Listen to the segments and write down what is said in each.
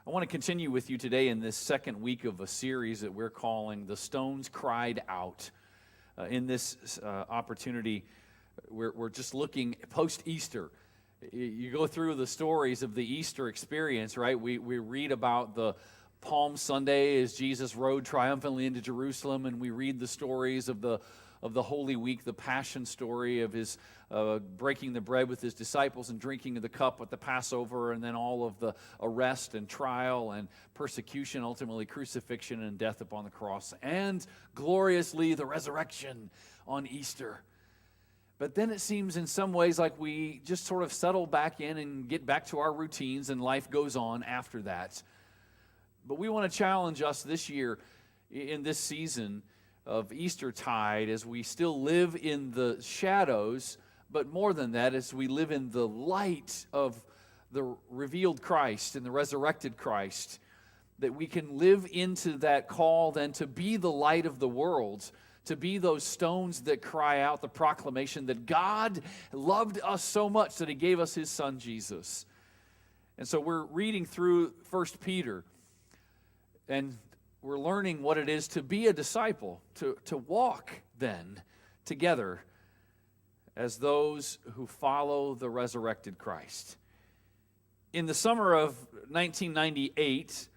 I want to continue with you today in this second week of a series that we're calling The Stones Cried Out. In this opportunity, we're just looking post-Easter. You go through the stories of the Easter experience, right? We read about the Palm Sunday as Jesus rode triumphantly into Jerusalem, and we read the stories of the Holy Week, the Passion story of his breaking the bread with his disciples and drinking of the cup at the Passover, and then all of the arrest and trial and persecution, ultimately crucifixion and death upon the cross, and gloriously the resurrection on Easter. But then it seems in some ways like we just sort of settle back in and get back to our routines, and life goes on after that. But we want to challenge us this year in this season of Eastertide as we still live in the shadows, but more than that, as we live in the light of the revealed Christ and the resurrected Christ, that we can live into that call then to be the light of the world, to be those stones that cry out the proclamation that God loved us so much that he gave us his son Jesus. And so we're reading through 1 Peter, and we're learning what it is to be a disciple, to walk then together as those who follow the resurrected Christ. In the summer of 1998,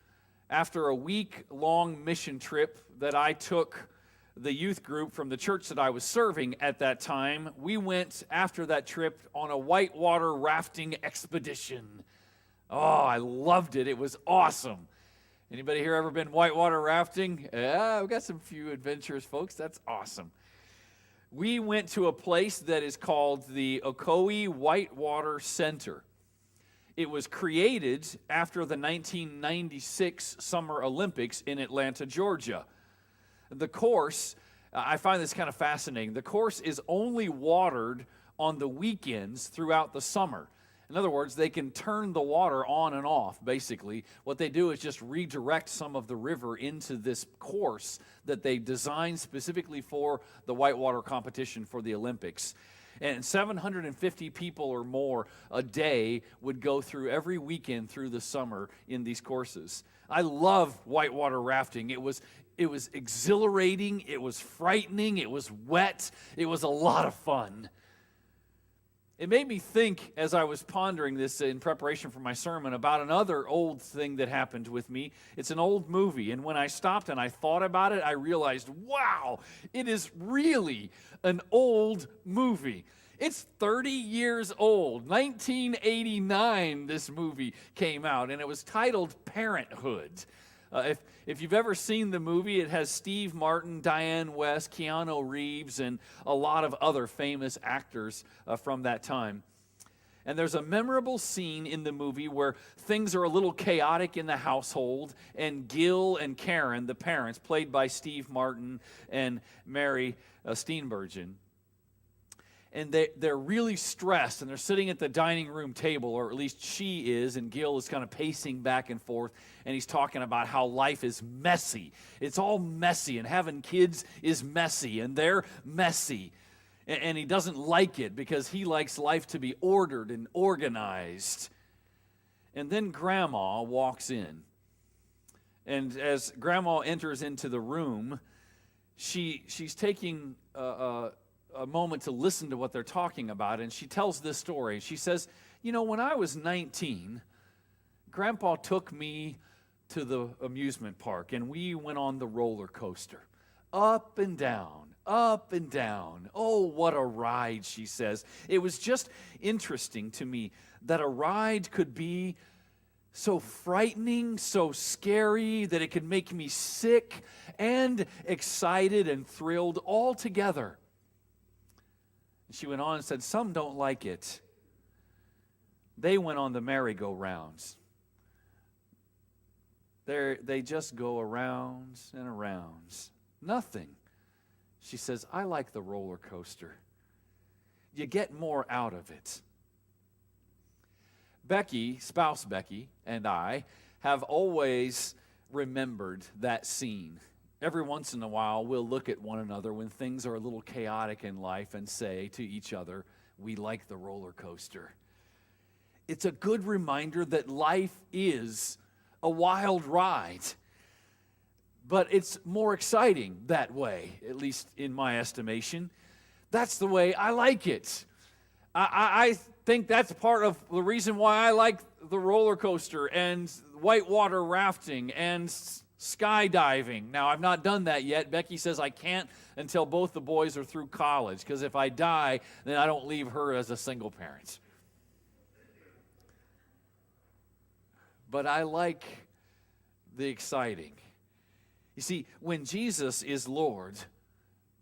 after a week-long mission trip that I took the youth group from the church that I was serving at that time, we went after that trip on a whitewater rafting expedition. Oh, I loved it. It was awesome. Anybody here ever been whitewater rafting? Yeah, we've got some few adventurous folks. That's awesome. We went to a place that is called the Ocoee Whitewater Center. It was created after the 1996 Summer Olympics in Atlanta, Georgia. The course, I find this kind of fascinating. The course is only watered on the weekends throughout the summer. In other words, they can turn the water on and off, basically. What they do is just redirect some of the river into this course that they designed specifically for the whitewater competition for the Olympics. And 750 people or more a day would go through every weekend through the summer in these courses. I love whitewater rafting. It was exhilarating, it was frightening, it was wet, it was a lot of fun. It made me think, as I was pondering this in preparation for my sermon, about another old thing that happened with me. It's an old movie, and when I stopped and I thought about it, I realized, wow, it is really an old movie. It's 30 years old. 1989, this movie came out, and it was titled Parenthood. If you've ever seen the movie, it has Steve Martin, Diane West, Keanu Reeves, and a lot of other famous actors from that time. And there's a memorable scene in the movie where things are a little chaotic in the household, and Gil and Karen, the parents, played by Steve Martin and Mary Steenburgen, and they're really stressed, and they're sitting at the dining room table, or at least she is, and Gil is kind of pacing back and forth, and he's talking about how life is messy. It's all messy, and having kids is messy, and they're messy. And he doesn't like it because he likes life to be ordered and organized. And then Grandma walks in. And as Grandma enters into the room, she's taking a moment to listen to what they're talking about, and she tells this story. She says, when I was 19, Grandpa took me to the amusement park, and we went on the roller coaster. Up and down, up and down. Oh, what a ride, she says. It was just interesting to me that a ride could be so frightening, so scary, that it could make me sick and excited and thrilled all together. She went on and said, some don't like it. They went on the merry-go-rounds. They just go around and around. Nothing. She says, I like the roller coaster. You get more out of it. Becky, spouse Becky, and I have always remembered that scene. Every once in a while, we'll look at one another when things are a little chaotic in life and say to each other, we like the roller coaster. It's a good reminder that life is a wild ride. But it's more exciting that way, at least in my estimation. That's the way I like it. I think that's part of the reason why I like the roller coaster and whitewater rafting and skydiving. Now, I've not done that yet. Becky says I can't until both the boys are through college, because if I die, then I don't leave her as a single parent. But I like the exciting. You see, when Jesus is Lord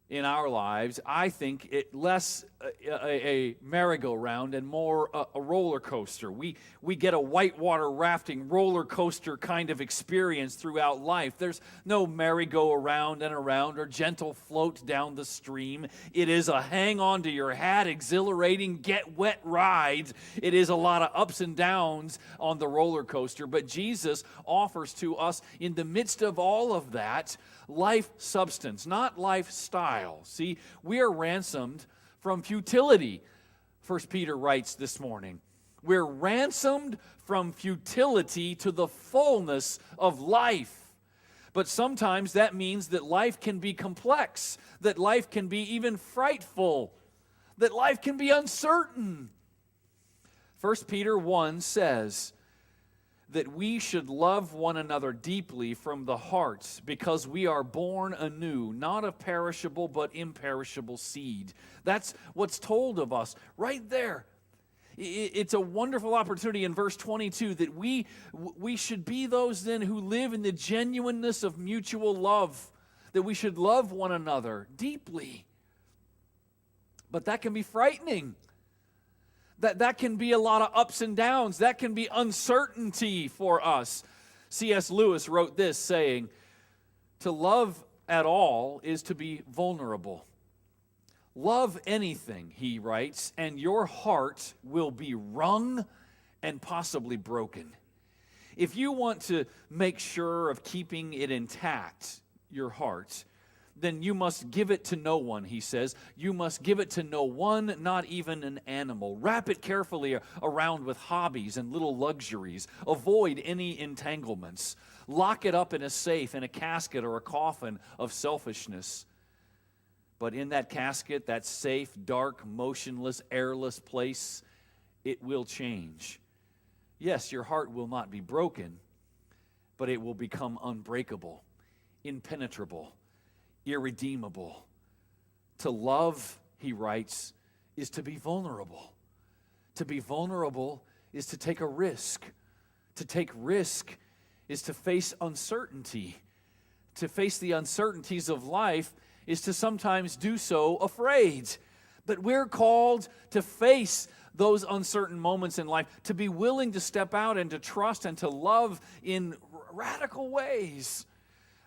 in our lives, I think it less a merry-go-round and more a roller coaster. We get a whitewater rafting roller coaster kind of experience throughout life. There's no merry-go-around and around or gentle float down the stream. It is a hang-on to your hat, exhilarating, get-wet ride. It is a lot of ups and downs on the roller coaster, but Jesus offers to us in the midst of all of that life substance, not lifestyle. See, we are ransomed from futility, 1 Peter writes this morning. We're ransomed from futility to the fullness of life. But sometimes that means that life can be complex, that life can be even frightful, that life can be uncertain. 1 Peter 1 says that we should love one another deeply from the heart, because we are born anew, not of perishable but imperishable seed. That's what's told of us right there. It's a wonderful opportunity in verse 22 that we should be those then who live in the genuineness of mutual love, that we should love one another deeply. But that can be frightening. That can be a lot of ups and downs. That can be uncertainty for us. C.S. Lewis wrote this, saying, "To love at all is to be vulnerable. Love anything," he writes, "and your heart will be wrung and possibly broken. If you want to make sure of keeping it intact, your heart, then you must give it to no one," he says. "You must give it to no one, not even an animal. Wrap it carefully around with hobbies and little luxuries. Avoid any entanglements. Lock it up in a safe, in a casket, or a coffin of selfishness. But in that casket, that safe, dark, motionless, airless place, it will change. Yes, your heart will not be broken, but it will become unbreakable, impenetrable, irredeemable. To love," he writes, "is to be vulnerable. To be vulnerable is to take a risk. To take risk is to face uncertainty. To face the uncertainties of life is to sometimes do so afraid. But we're called to face those uncertain moments in life, to be willing to step out and to trust and to love in radical ways.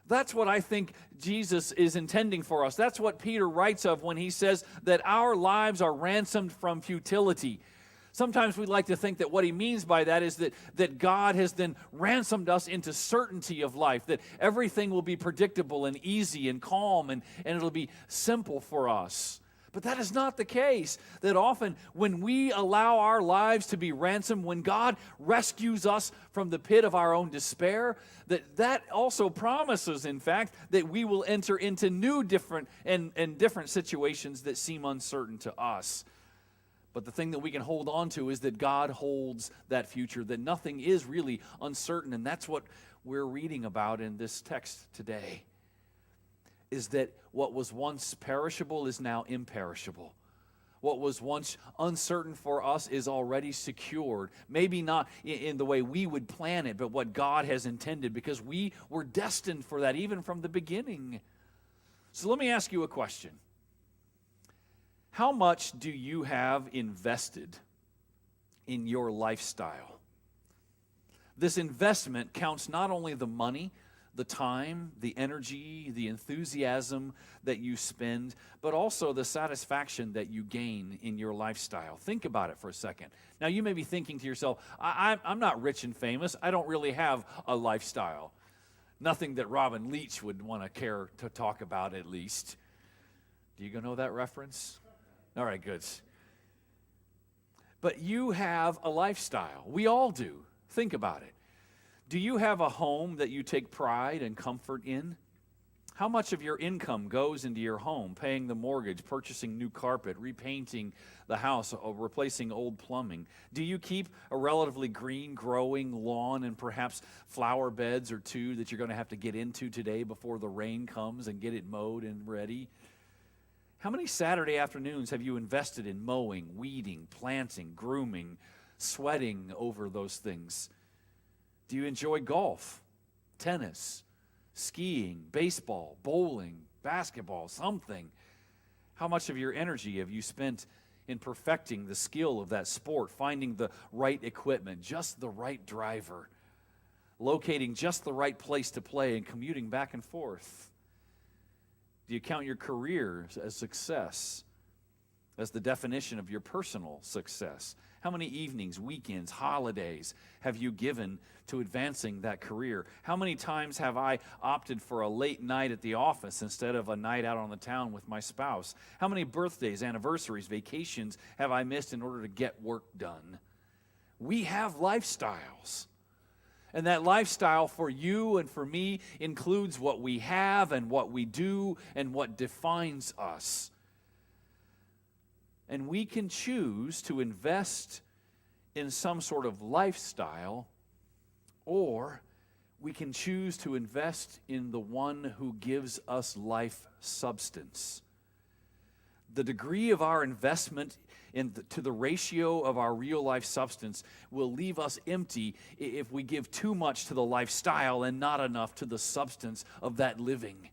That's what I think Jesus is intending for us. That's what Peter writes of when he says that our lives are ransomed from futility. Sometimes we like to think that what he means by that is that God has then ransomed us into certainty of life, that everything will be predictable and easy and calm and it'll be simple for us. But that is not the case. That often when we allow our lives to be ransomed, when God rescues us from the pit of our own despair, that also promises, in fact, that we will enter into new different situations that seem uncertain to us. But the thing that we can hold on to is that God holds that future, that nothing is really uncertain. And that's what we're reading about in this text today, is that what was once perishable is now imperishable. What was once uncertain for us is already secured. Maybe not in the way we would plan it, but what God has intended, because we were destined for that even from the beginning. So let me ask you a question. How much do you have invested in your lifestyle? This investment counts not only the money, the time, the energy, the enthusiasm that you spend, but also the satisfaction that you gain in your lifestyle. Think about it for a second. Now, you may be thinking to yourself, I'm not rich and famous. I don't really have a lifestyle. Nothing that Robin Leach would want to care to talk about, at least. Do you know that reference? All right, good. But you have a lifestyle. We all do. Think about it. Do you have a home that you take pride and comfort in? How much of your income goes into your home, paying the mortgage, purchasing new carpet, repainting the house, or replacing old plumbing? Do you keep a relatively green, growing lawn and perhaps flower beds or two that you're going to have to get into today before the rain comes and get it mowed and ready? How many Saturday afternoons have you invested in mowing, weeding, planting, grooming, sweating over those things? Do you enjoy golf, tennis, skiing, baseball, bowling, basketball, something? How much of your energy have you spent in perfecting the skill of that sport, finding the right equipment, just the right driver, locating just the right place to play, and commuting back and forth? Do you count your career as success, as the definition of your personal success? How many evenings, weekends, holidays have you given to advancing that career? How many times have I opted for a late night at the office instead of a night out on the town with my spouse? How many birthdays, anniversaries, vacations have I missed in order to get work done? We have lifestyles. And that lifestyle for you and for me includes what we have and what we do and what defines us. And we can choose to invest in some sort of lifestyle, or we can choose to invest in the one who gives us life substance. The degree of our investment to the ratio of our real life substance will leave us empty if we give too much to the lifestyle and not enough to the substance of that living.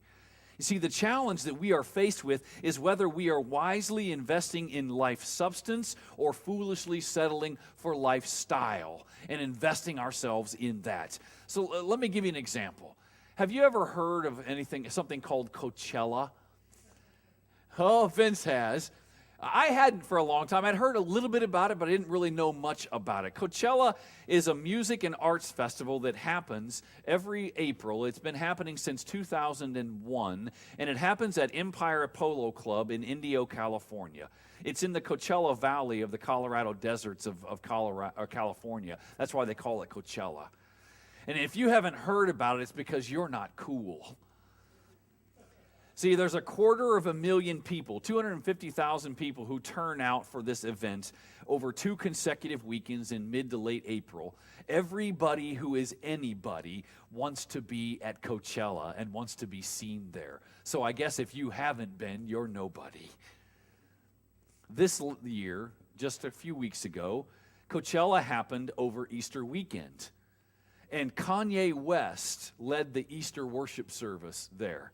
You see, the challenge that we are faced with is whether we are wisely investing in life substance or foolishly settling for lifestyle and investing ourselves in that. So let me give you an example. Have you ever heard of something called Coachella? Oh, Vince has. I hadn't for a long time. I'd heard a little bit about it, but I didn't really know much about it. Coachella is a music and arts festival that happens every April. It's been happening since 2001, and it happens at Empire Polo Club in Indio, California. It's in the Coachella Valley of the Colorado deserts of California. That's why they call it Coachella. And if you haven't heard about it, it's because you're not cool. See, there's 250,000 people, 250,000 people who turn out for this event over 2 consecutive weekends in mid to late April. Everybody who is anybody wants to be at Coachella and wants to be seen there. So I guess if you haven't been, you're nobody. This year, just a few weeks ago, Coachella happened over Easter weekend. And Kanye West led the Easter worship service there.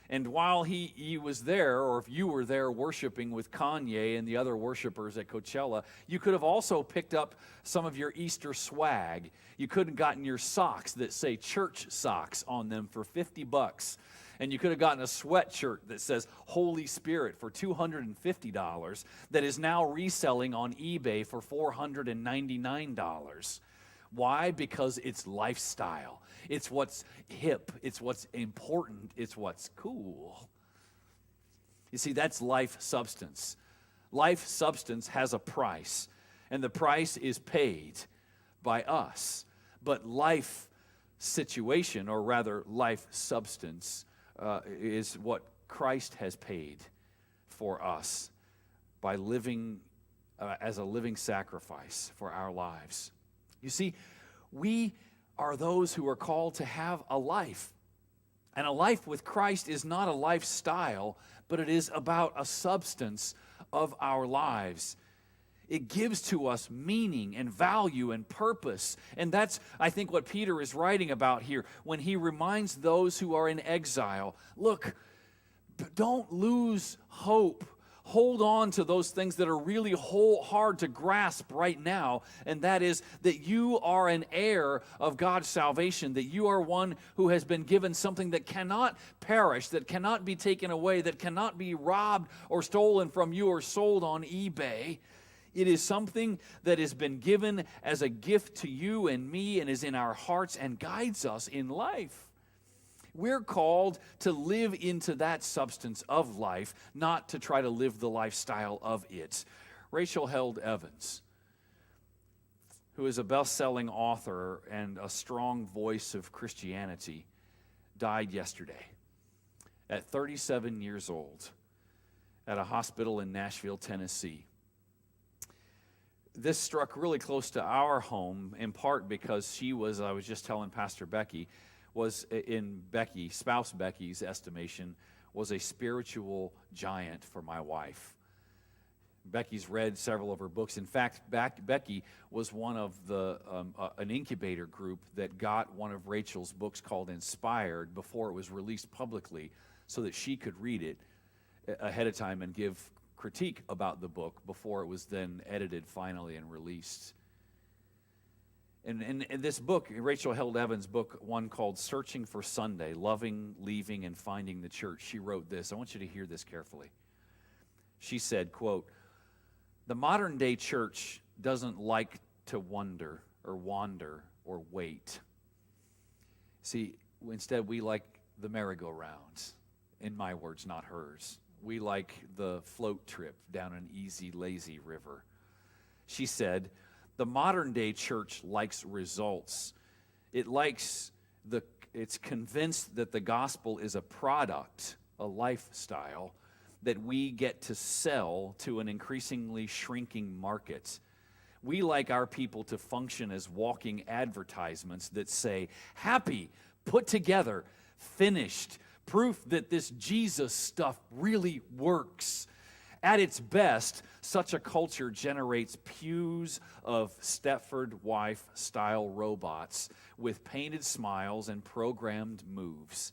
And while he was there, or if you were there worshiping with Kanye and the other worshipers at Coachella, you could have also picked up some of your Easter swag. You could have gotten your socks that say church socks on them for $50. And you could have gotten a sweatshirt that says Holy Spirit for $250 that is now reselling on eBay for $499. Why? Because it's lifestyle. It's what's hip. It's what's important. It's what's cool. You see, that's life substance. Life substance has a price, and the price is paid by us. But life situation, or rather life substance, is what Christ has paid for us by living as a living sacrifice for our lives. You see, we are those who are called to have a life. And a life with Christ is not a lifestyle, but it is about a substance of our lives. It gives to us meaning and value and purpose. And that's, I think, what Peter is writing about here when he reminds those who are in exile, look, don't lose hope. Hold on to those things that are really hard to grasp right now, and that is that you are an heir of God's salvation, that you are one who has been given something that cannot perish, that cannot be taken away, that cannot be robbed or stolen from you or sold on eBay. It is something that has been given as a gift to you and me and is in our hearts and guides us in life. We're called to live into that substance of life, not to try to live the lifestyle of it. Rachel Held Evans, who is a best-selling author and a strong voice of Christianity, died yesterday at 37 years old at a hospital in Nashville, Tennessee. This struck really close to our home, in part because she was, I was just telling Pastor Becky, was in spouse Becky's estimation, was a spiritual giant for my wife. Becky's read several of her books. In fact, Becky was one of an incubator group that got one of Rachel's books called Inspired before it was released publicly so that she could read it ahead of time and give critique about the book before it was then edited finally and released. And in this book, Rachel Held Evans' book, one called Searching for Sunday, Loving, Leaving, and Finding the Church, she wrote this. I want you to hear this carefully. She said, quote, "The modern day church doesn't like to wonder or wait. See, instead we like the merry-go-rounds. In my words, not hers. We like the float trip down an easy, lazy river." She said, "The modern day church likes results. It's convinced that the gospel is a product, a lifestyle, that we get to sell to an increasingly shrinking market. We like our people to function as walking advertisements that say, happy, put together, finished, proof that this Jesus stuff really works. At its best, such a culture generates pews of Stepford wife-style robots with painted smiles and programmed moves.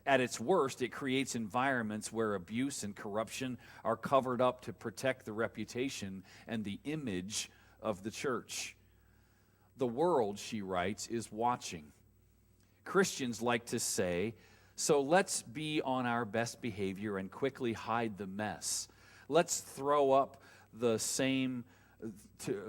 At its worst, it creates environments where abuse and corruption are covered up to protect the reputation and the image of the church. The world," she writes, "is watching. Christians like to say, so let's be on our best behavior and quickly hide the mess. Let's throw up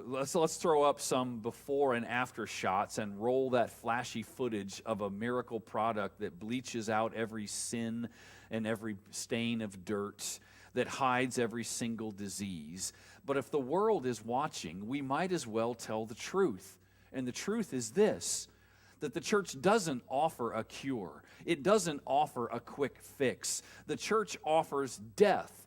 let's throw up some before and after shots and roll that flashy footage of a miracle product that bleaches out every sin and every stain of dirt, that hides every single disease. But if the world is watching, we might as well tell the truth. And the truth is this, that the church doesn't offer a cure. It doesn't offer a quick fix. The church offers death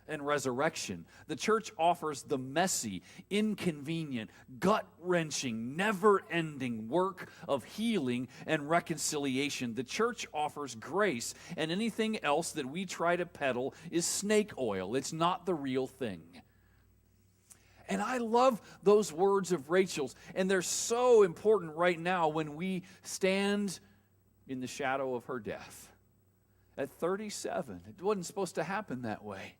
and resurrection. The church offers the messy, inconvenient, gut-wrenching, never-ending work of healing and reconciliation. The church offers grace, and anything else that we try to peddle is snake oil. It's not the real thing." And I love those words of Rachel's, and they're so important right now when we stand in the shadow of her death. At 37, it wasn't supposed to happen that way.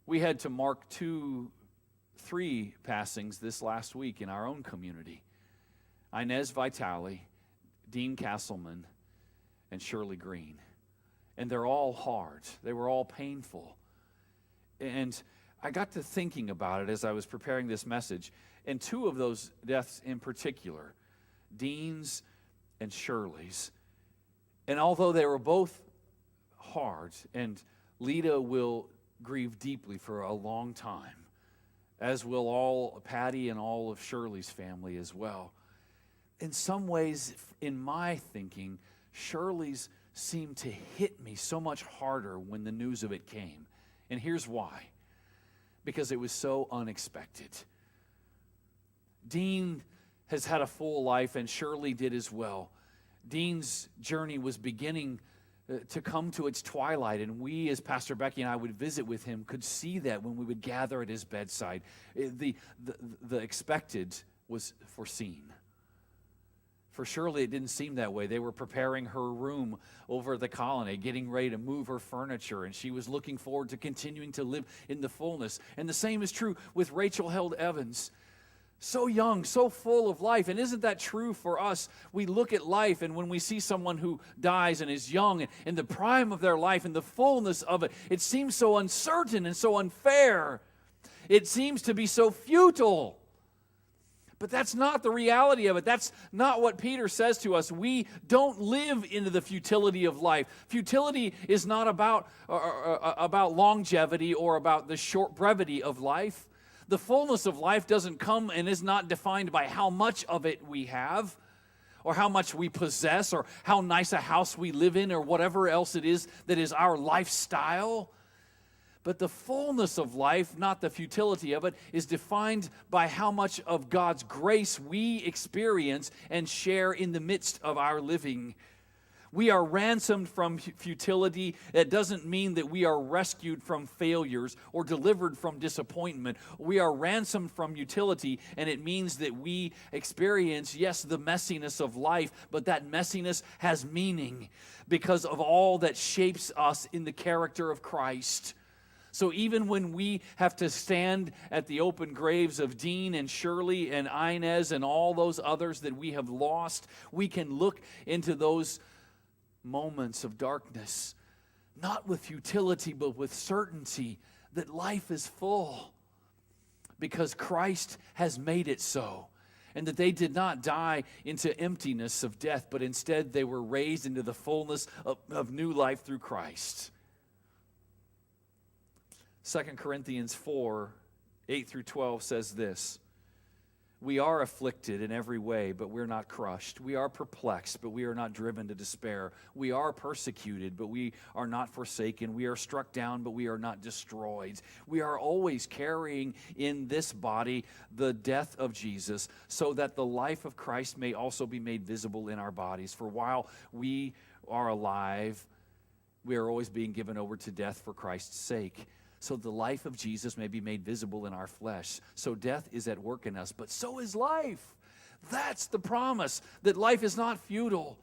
We had to mark 3 passings this last week in our own community. Inez Vitale, Dean Castleman, and Shirley Green. And they're all hard. They were all painful. And I got to thinking about it as I was preparing this message. And 2 of those deaths in particular, Dean's and Shirley's. And although they were both hard, and Lita will grieve deeply for a long time, as will all Patty and all of Shirley's family as well. In some ways, in my thinking, Shirley's seemed to hit me so much harder when the news of it came. And here's why. Because it was so unexpected. Dean has had a full life, and Shirley did as well. Dean's journey was beginning to come to its twilight, and we, as Pastor Becky and I would visit with him, could see that when we would gather at his bedside. The expected was foreseen. For Shirley, it didn't seem that way. They were preparing her room over at the colony, getting ready to move her furniture, and she was looking forward to continuing to live in the fullness. And the same is true with Rachel Held Evans. So young, so full of life. And isn't that true for us? We look at life, and when we see someone who dies and is young and in the prime of their life, in the fullness of it, it seems so uncertain and so unfair. It seems to be so futile. But that's not the reality of it. That's not what Peter says to us. We don't live into the futility of life. Futility is not about longevity or about the short brevity of life. The fullness of life doesn't come and is not defined by how much of it we have, or how much we possess, or how nice a house we live in, or whatever else it is that is our lifestyle. But the fullness of life, not the futility of it, is defined by how much of God's grace we experience and share in the midst of our living. We are ransomed from futility. That doesn't mean that we are rescued from failures or delivered from disappointment. We are ransomed from utility, and it means that we experience, yes, the messiness of life, but that messiness has meaning because of all that shapes us in the character of Christ. So even when we have to stand at the open graves of Dean and Shirley and Inez and all those others that we have lost, we can look into those moments of darkness, not with futility, but with certainty that life is full because Christ has made it so, and that they did not die into emptiness of death, but instead they were raised into the fullness of new life through Christ. 2 Corinthians 4, 8 through 12 says this: we are afflicted in every way, but we're not crushed. We are perplexed, but we are not driven to despair. We are persecuted, but we are not forsaken. We are struck down, but we are not destroyed. We are always carrying in this body the death of Jesus, so that the life of Christ may also be made visible in our bodies. For while we are alive, we are always being given over to death for Christ's sake, so the life of Jesus may be made visible in our flesh. So death is at work in us, but so is life. That's the promise, that life is not futile.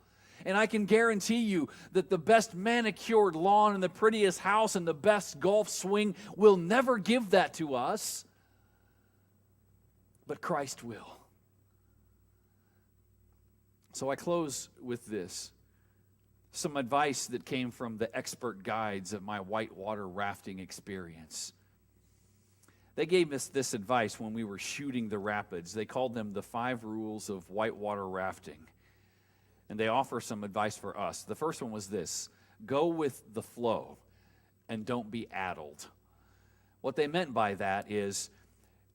And I can guarantee you that the best manicured lawn and the prettiest house and the best golf swing will never give that to us, but Christ will. So I close with this. Some advice that came from the expert guides of my whitewater rafting experience. They gave us this advice when we were shooting the rapids. They called them the 5 rules of whitewater rafting. And they offer some advice for us. The first one was this: go with the flow and don't be addled. What they meant by that is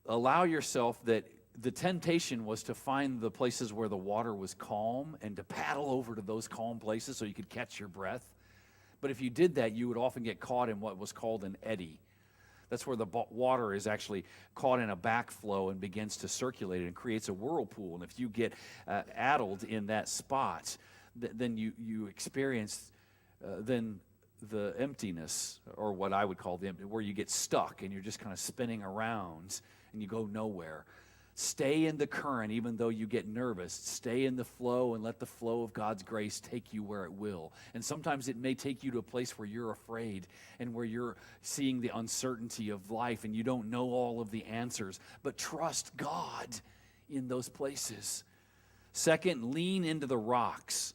allow yourself that the temptation was to find the places where the water was calm and to paddle over to those calm places so you could catch your breath. But if you did that, you would often get caught in what was called an eddy. That's where the water is actually caught in a backflow and begins to circulate and creates a whirlpool. And if you get addled in that spot, then you experience then the emptiness, or what I would call the empty, where you get stuck and you're just kind of spinning around and you go nowhere. Stay in the current even though you get nervous. Stay in the flow and let the flow of God's grace take you where it will. And sometimes it may take you to a place where you're afraid and where you're seeing the uncertainty of life and you don't know all of the answers. But trust God in those places. Second, lean into the rocks.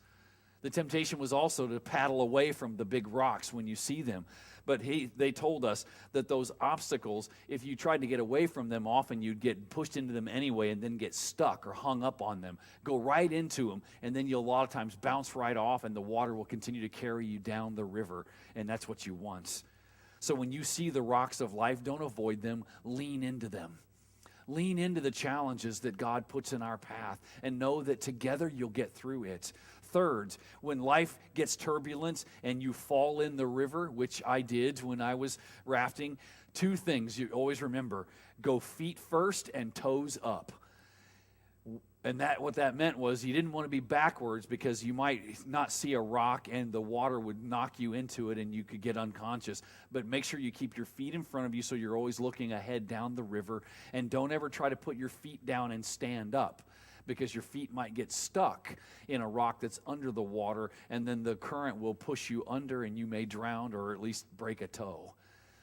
The temptation was also to paddle away from the big rocks when you see them. But they told us that those obstacles, if you tried to get away from them, often you'd get pushed into them anyway and then get stuck or hung up on them. Go right into them, and then you'll a lot of times bounce right off, and the water will continue to carry you down the river, and that's what you want. So when you see the rocks of life, don't avoid them, lean into them. Lean into the challenges that God puts in our path, and know that together you'll get through it. Third, when life gets turbulent and you fall in the river, which I did when I was rafting, 2 things you always remember: go feet first and toes up. And what that meant was you didn't want to be backwards because you might not see a rock and the water would knock you into it and you could get unconscious. But make sure you keep your feet in front of you so you're always looking ahead down the river, and don't ever try to put your feet down and stand up, because your feet might get stuck in a rock that's under the water, and then the current will push you under and you may drown or at least break a toe.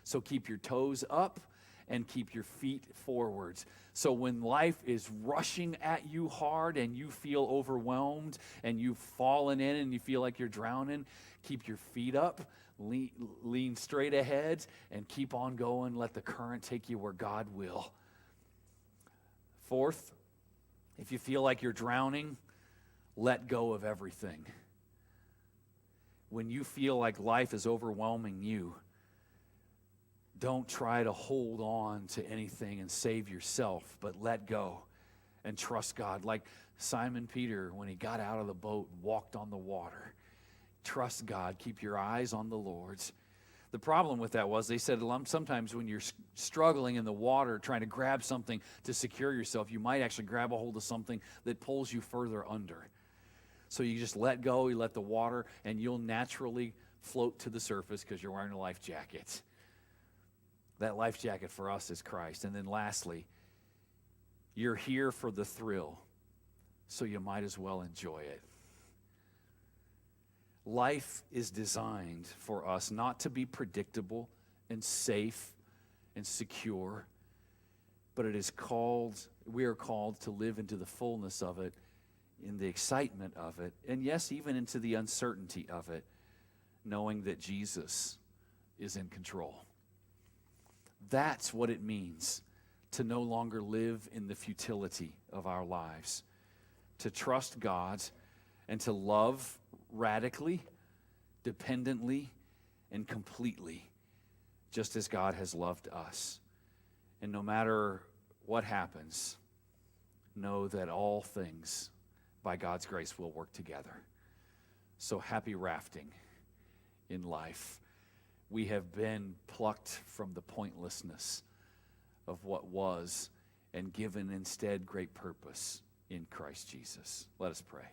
So keep your toes up and keep your feet forwards. So when life is rushing at you hard and you feel overwhelmed and you've fallen in and you feel like you're drowning, keep your feet up, lean straight ahead, and keep on going. Let the current take you where God will. Fourth, if you feel like you're drowning, let go of everything. When you feel like life is overwhelming you, Don't try to hold on to anything and save yourself, but let go and trust God. Like Simon Peter, when he got out of the boat and walked on the water. Trust God. Keep your eyes on the Lord's. The problem with that was they said sometimes when you're struggling in the water, trying to grab something to secure yourself, you might actually grab a hold of something that pulls you further under. So you just let go, you let the water, and you'll naturally float to the surface because you're wearing a life jacket. That life jacket for us is Christ. And then lastly, you're here for the thrill, so you might as well enjoy it. Life is designed for us not to be predictable and safe and secure, but we are called to live into the fullness of it, in the excitement of it, and yes, even into the uncertainty of it, knowing that Jesus is in control. That's what it means to no longer live in the futility of our lives, to trust God and to love radically, dependently, and completely, just as God has loved us. And no matter what happens, know that all things, by God's grace, will work together. So happy rafting in life. We have been plucked from the pointlessness of what was and given instead great purpose in Christ Jesus. Let us pray.